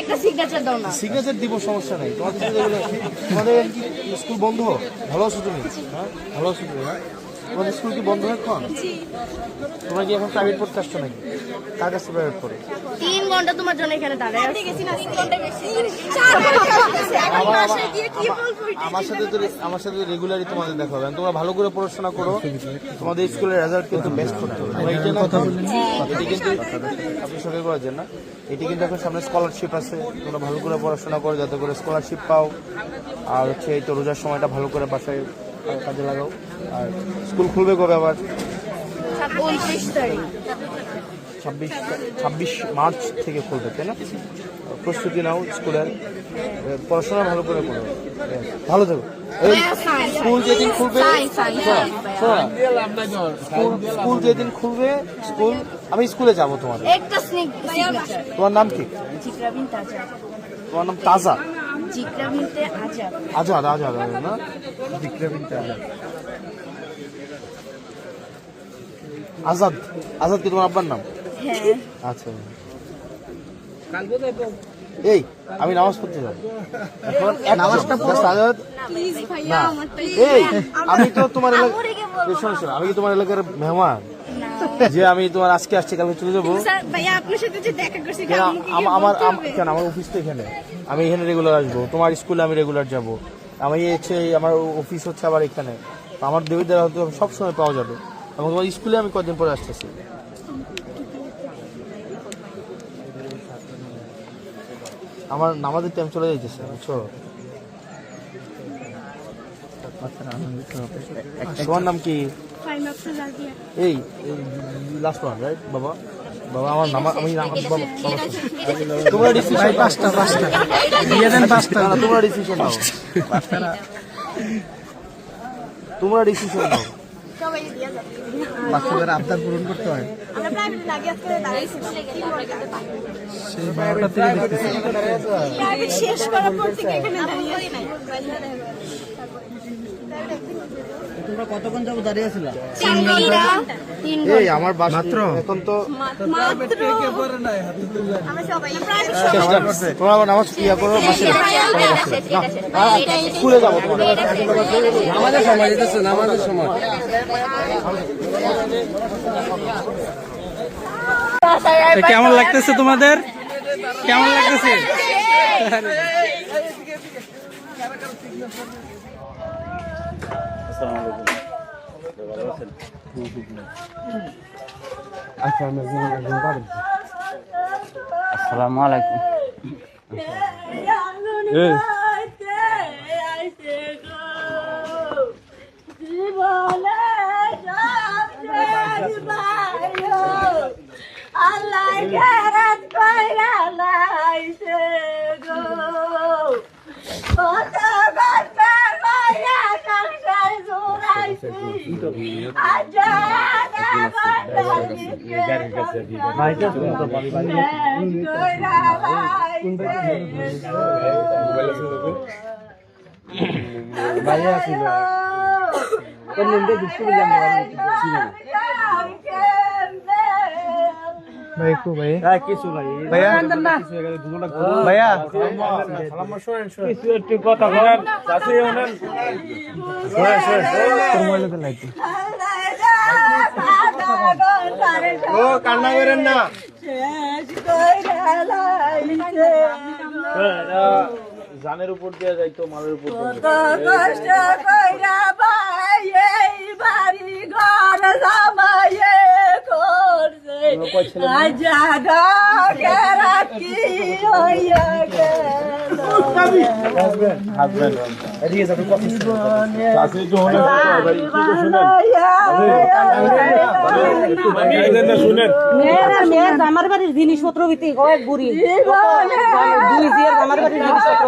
একটা সিগনেচার দাও না। সিগনেচার দিব, সমস্যা নাই। তোমাদের কি স্কুল বন্ধ? ভালো আছো তুমি? হ্যাঁ ভালো আছো তুমি? হ্যাঁ তোমাদের স্কুল কি বন্ধ এখন? তোমরা কি এখন প্রাইভেট পড়তে আসছো নাকি? কার কাছে প্রাইভেট পড়ে? 3 ঘন্টা তোমার জন্য এখানে দাঁড়ায় আছি। আমার সাথে রেগুলারই তোমাদের দেখা হবে। তোমরা ভালো করে পড়াশোনা করো, তোমাদের স্কুলের রেজাল্ট কিন্তু বেস্ট করতে হবে। এটি কিন্তু আপনি সরকারি করার না, এটি কিন্তু এখন সামনে স্কলারশিপ আছে। তোমরা ভালো করে পড়াশোনা করো যাতে করে স্কলারশিপ পাও। আর হচ্ছে এই তো রোজার সময়টা ভালো করে বাসায় কাজে লাগাও। আর স্কুল খুলবে কবে আবার? 29 তারিখ। 26 মার্চ থেকে খুলবে, তাই না? প্রস্তুতি নাও স্কুলের, পড়াশোনা ভালো করে করো, ভালো থাকো। স্কুল যেদিন খুলবে, স্কুল যেদিন খুলবে, স্কুল আমি স্কুলে যাবো তোমার। একটা সিগনেচার। তোমার নাম কি? জিকরা বিনতে আজাদ। তোমার নাম তাজা? জিকরা বিনতে আজাদ। আজাদ, আজাদ না, জিকরা বিনতে আজাদ। আজাদ, আজাদ কি তোমার আব্বার নাম? হ্যাঁ। আচ্ছা। এই আমি নামাজ পড়তে যাবো এখন। নামাজটা আজাদ না, এই আমি তো তোমার শোনো, আমি কি তোমার এলাকার মেহমান যে আমি তোমার আজকে আসছি কালকে চলে যাবো? আমার কেন, আমার অফিস তো এখানে, আমি এখানে রেগুলার আসবো। তোমার স্কুলে আমি রেগুলার যাবো। আমি হচ্ছে আমার অফিস হচ্ছে আবার এখানে। আমার দেবীদের হয়তো সবসময় পাওয়া যাবে। এবং তোমার স্কুলে আমি কদিন পরে আসতেছি। আমার নামাজের টাইম চলে যাইতেছে, বুঝছো? তোমার নাম কি? এই লাস্ট ওয়ান রাইট বাবা? বাবা আমার নাম, আমি তোমরা ডিসিশন, তোমরা ডিসিশন নাও, তোমরা ডিসিশন নাও। বাচ্চাদের আবদার পূরণ করতে হয়। তোমরা কতক্ষণ যাবো দাঁড়িয়ে ছিল? 3 ঘন্টা। এই আমার বাসা এখন তো তোমরা আবার নামাজ ইয়া করো, স্কুলে যাবো। নামাজের সময় যেতেছে, নামাজের সময়। কেমন লাগতেছে তোমাদের? কেমন লাগতেছে? আসসালামু আলাইকুম। ভাইয়া ছিল ভাই কো ভাই কিছু ভাই ভাইয়া ভাইয়া কিছু একটু কথা বলেন। চাচি ওনেন মোবাইলে লাইতে ও কান্না করেন না। জানের উপর দিয়ে যাইতো, মালের উপর আমার বাড়ির জিনিসপত্র ভিত্তি কয়েক বুড়ি আমার বাড়ির জিনিসপত্র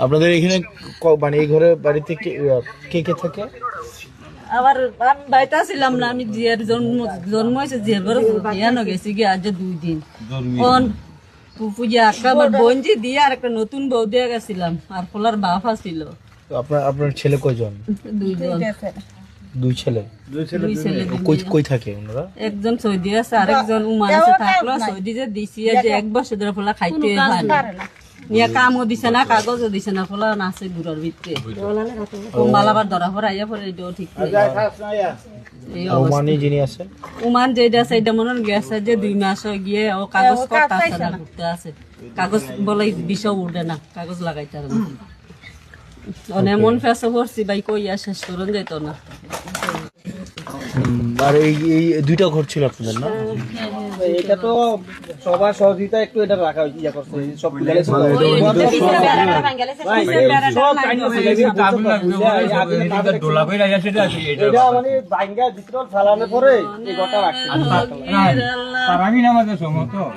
আপনাদের এখানে মানে এই ঘরে বাড়িতে কে কে থাকে? আবার আমি বাইতা ছিলাম না, আমি জিয়ার জন্ম হয়েছে জিয়ার ঘরে বিয়ানো গেছি গিয়ে আজ 2 দিন। কোন পূজা একটা আমার বোন জি দিয়ে আর একটা নতুন বউ দিয়ে গেছিলাম, আর ফলার বাপ ছিল। তো আপনার ছেলে কয়জন? দুইজন, দুই ছেলে। দুই ছেলে কই থাকে ওনারা? একজন সৌদি আছে, আরেকজন উমান আছে। থাকলো সৌদি যে দিছি যে 1 বছর ধরে ফলা খাইতে হয় না, নিয়ে কামও দিছে না, কাগজও দিছে না, ফলা নাচে ঘুরার ভিতরে মালাবার ধরা পড়ে আইয়া পরে এটাও ঠিক নেই। এই অবস্থা। ওমানি যিনি আছেন, উমান যেটা আছে এটা মনে গেছে যে 2 মাস হয়ে গিয়ে ও কাগজ করতে আছে না, ঘুরতে আছে। কাগজ বলে বিষও উঠে না, কাগজ লাগাইতে আর অনেক মন ফেসে পড়ছি ভাই, কইয়া শেষ করুন যেত না। আর এই দুইটা ঘর ছিল আপনাদের না? এটা তো সবার সহযোগিতা একটু এটা রাখা ইয়া করছে, সব তুলে এটা মানে ভাঙ্গা ডিজিটাল ফালানোর পরে এই ঘরটা রাখছে।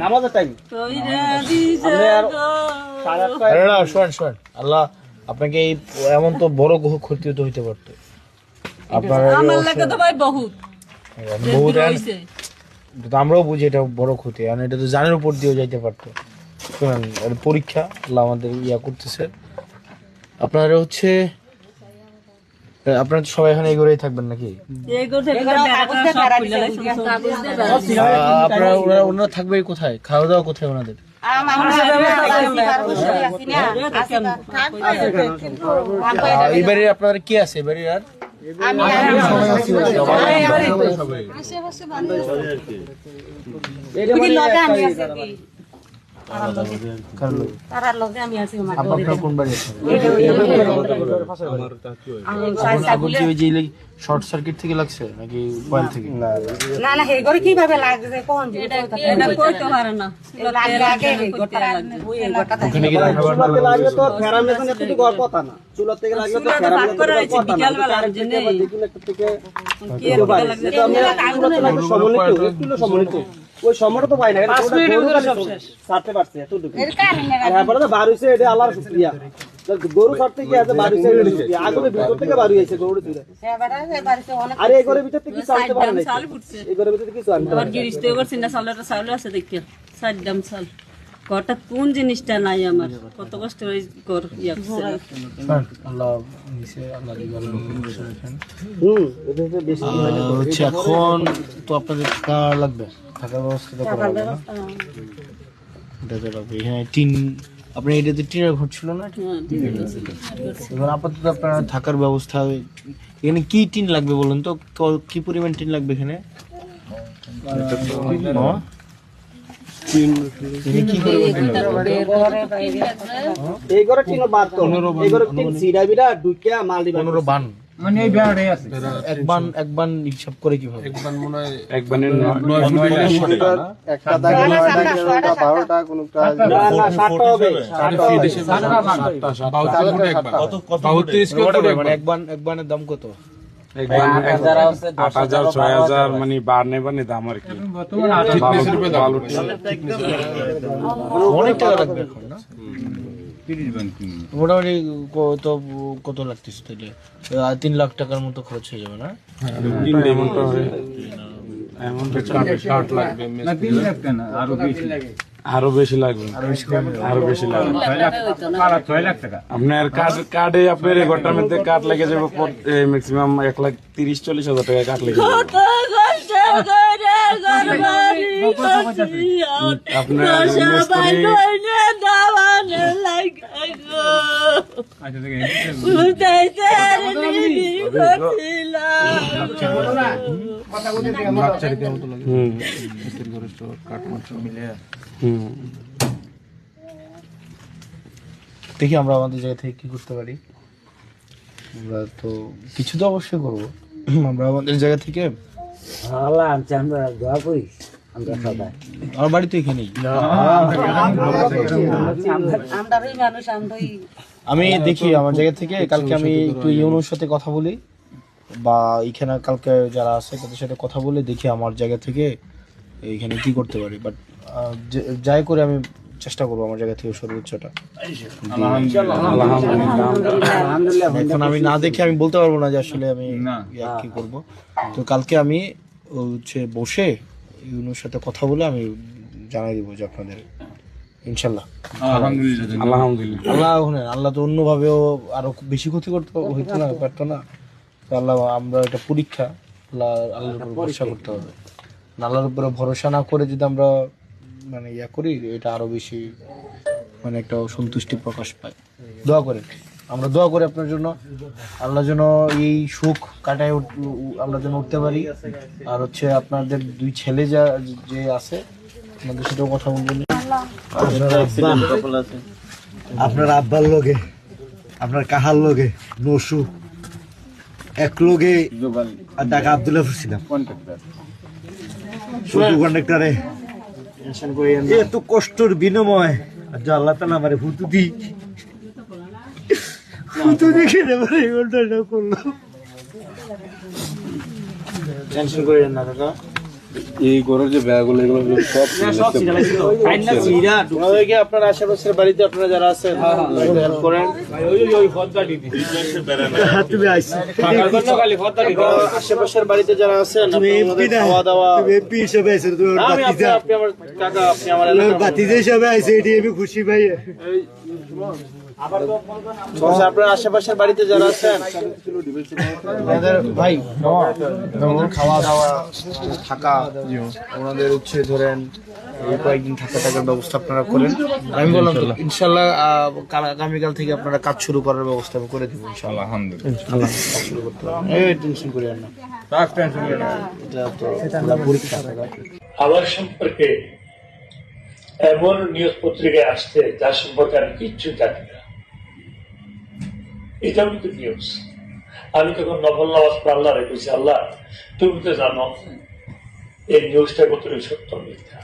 নামাজের টাইম শোন আল্লাহ আপনাকে এই এমন তো বড় ক্ষতি তো হইতে পারতো আপনার। আমার লাগে তো ভাই বহুত বহুত হইছে। তো আমরাও বুঝি এটা বড় ক্ষতি, কারণ এটা তো জানের উপর দিয়েও যাইতে পারতো। শোনেন, এটা পরীক্ষা আল্লাহ আমাদের ইয়া করতেছে। আপনারা হচ্ছে আপনারা তো সবাই এখানে এই ঘরেই থাকবেন নাকি? আপনারা ওনারা থাকবে কোথায়? খাওয়া দাওয়া কোথায় ওনাদের? এই বাড়ির আপনাদের কি আছে? এই বাড়ির আর আপনার কোন বাড়ি আছে? শর্ট সার্কিট থেকে লাগছে নাকি কয়েল থেকে? না না এই করে কিভাবে লাগছে কোন এটা কইতে পারে না। ওখানে কি চুলাতে লাগলে তো ফেরামেশন একটু ঘর কথা না, চুলা থেকে লাগলে তো ফেরামেশন ঘর কথা না। দেখুন একটা থেকে এটা আমরা সম্মানিত ওই সময়টা তো পাই না, ছাড়তে পারছে এতটুকু। আর হ্যাঁ বলে বার হইছে, এটা আল্লাহর শুকরিয়া। গরু ছাড়তে গিয়ে আছে বার হইছে, আগুনের ভিতর থেকে বার হইছে গরু তুলে। আর এই ঘরের ভিতর থেকে কিছু আনতে পারে না, এই ঘরের ভিতর থেকে কিছু আনতে আবার গিরিস্তে করছি না, চাউলটা চাউল আছে দেখিয়া 4 দাম চাল। ঘরটা কোন জিনিসটা নাই আমার, কত কষ্ট করে ঘর ইয়া করছে। আল্লাহ নিচে আল্লাহ দিবাল রাখেন। এটা বেশি হচ্ছে এখন তো আপনাদের টাকা লাগবে, থাকার ব্যবস্থা তো করা লাগবে না? এটা তো লাগবে। এখানে টিন, আপনি এটাতে টিনের ঘর ছিল না? এবার আপাতত আপনার থাকার ব্যবস্থা, এখানে কি টিন লাগবে বলুন তো, কি পরিমাণ টিন লাগবে এখানে? এই ঘরে টিন বাদ তো, এই ঘরে টিন সিডা বিডা ঢুকিয়া মাল দিবা 15 বান, মানে এই ব্যাড়ে আছে এক বান হিসাব করে কিভাবে? এক বান মনে হয় এক বানের 9 একটা দাগে 9টা 12টা কোন কাজ না, 7টা হবে, 7টা হবে, 7টা ফুট এক বান, কত 32 স্কয়ার ফুট মানে এক বানের দাম কত? এক বান 8000 6000 মানে বার নেবানে দাম আর কি। অনেক টাকা লাগবে এখন না? মোটামুটি কত লাগতেছে তাহলে? 3 লাখ টাকার মতো খরচ হয়ে যাবে না? আরো বেশি লাগবে, আরো বেশি লাগবে। আপনার কার্ডে আপনার এই ঘরটার মধ্যে কাঠ লেগে যাবে ম্যাক্সিমাম 1,30,40,000 টাকা কাঠ লেগে যাবে। আপনার দেখি আমরা আমাদের জায়গা থেকে কি করতে পারি। আমরা তো কিছু তো অবশ্যই করবো। আমরা আমাদের জায়গা থেকে আমার বাড়ি তো এখানেই। আমি দেখি আমার জায়গা থেকে কালকে আমি একটু ইউনোর সাথে কথা বলি, বা এখানে কালকে যারা আছে তাদের সাথে কথা বলে দেখি আমার জায়গা থেকে এইখানে কি করতে পারি। বাট যাই করে আমি চেষ্টা করবো আমার জায়গা থেকে সর্বোচ্চটা। এখন আমি না দেখে আমি বলতে পারবো না যে আসলে আমি কি করব। তো কালকে আমি হচ্ছে বসে ইউনোর সাথে কথা বলে আমি জানাই দিব যে আপনাদের ইনশাল্লাহ। আলহামদুলিল্লাহ। আল্লাহ তো অন্যভাবেও আরো খুব বেশি ক্ষতি করতে হইতো না, পারতো না। তো আল্লাহ, আমরা এটা পরীক্ষা, আল্লাহর উপর ভরসা করতে হবে। আল্লাহর উপরে ভরসা না করে যদি আমরা মানে ইয়া করি, এটা আরো বেশি মানে একটা সন্তুষ্টি প্রকাশ পায়। দোয়া করেন, আমরা দোয়া করি আপনার জন্য, আল্লাহ যেন এই সুখ কাটায় আমরা যেন উঠতে পারি। আর হচ্ছে আপনাদের 2 ছেলে যে আছে, আমাদের সাথেও কথা বলবেন। আপনার আব্বার লগে, আপনার কাহার লগে, নসু এক লগে ঢাকা আব্দুল্লাহ ছিলাম কন্ডাক্টরে। এত কষ্টর বিনিময় আল্লাহ তাআলা আমারে হুতু দেখে নেবার এই ঘটনাটা করলো। টেনশন করেন না কাকা। এই ঘরের যে ব্যাগগুলো এগুলো সব আপনাদেরকে আপনার আশেপাশের বাড়িতে আপনারা যারা আছেন হেল্প করেন। তুমি আইসি আশেপাশের বাড়িতে যারা আছেন তুমি এমপি না, খাওয়া দাওয়া। তুমি এমপি হিসেবে আইছো, তুমি আমার আমি বাতিজা, আপনি আমার কাকা, আপনি আমার তোমার এলাকার বাতিজা হিসেবে আইছো, এটি আমি খুশি ভাই। মানুষ। আপনার আশেপাশের বাড়িতে যারা আছেন ওনাদের ভাই ওনাদের খাওয়া দাওয়া থাকা, ওনাদের হচ্ছে ধরেন এই কয়েকদিন থাকার ব্যবস্থা আপনারা করেন। আমি বললাম তো ইনশাল্লাহ আগামীকাল থেকে আপনারা কাজ শুরু করার ব্যবস্থা আমি করে দেবো ইনশাল্লাহ। আলহামদুলিল্লাহ, কাজ শুরু করতে হবে। এই টেনশন করেন না, এটা তো পরীক্ষা। আমার সম্পর্কে এমন নিউজ পত্রিকায় আসছে যার সম্পর্কে আমি কিচ্ছু জানি না, এটাও কিন্তু নিউজ। আমি তখন নফল নামাজ পড়ে আল্লাহরে কইছি, আল্লাহ তুমি তো জানো এই নিউজটা কতটুকু সত্য মিথ্যা।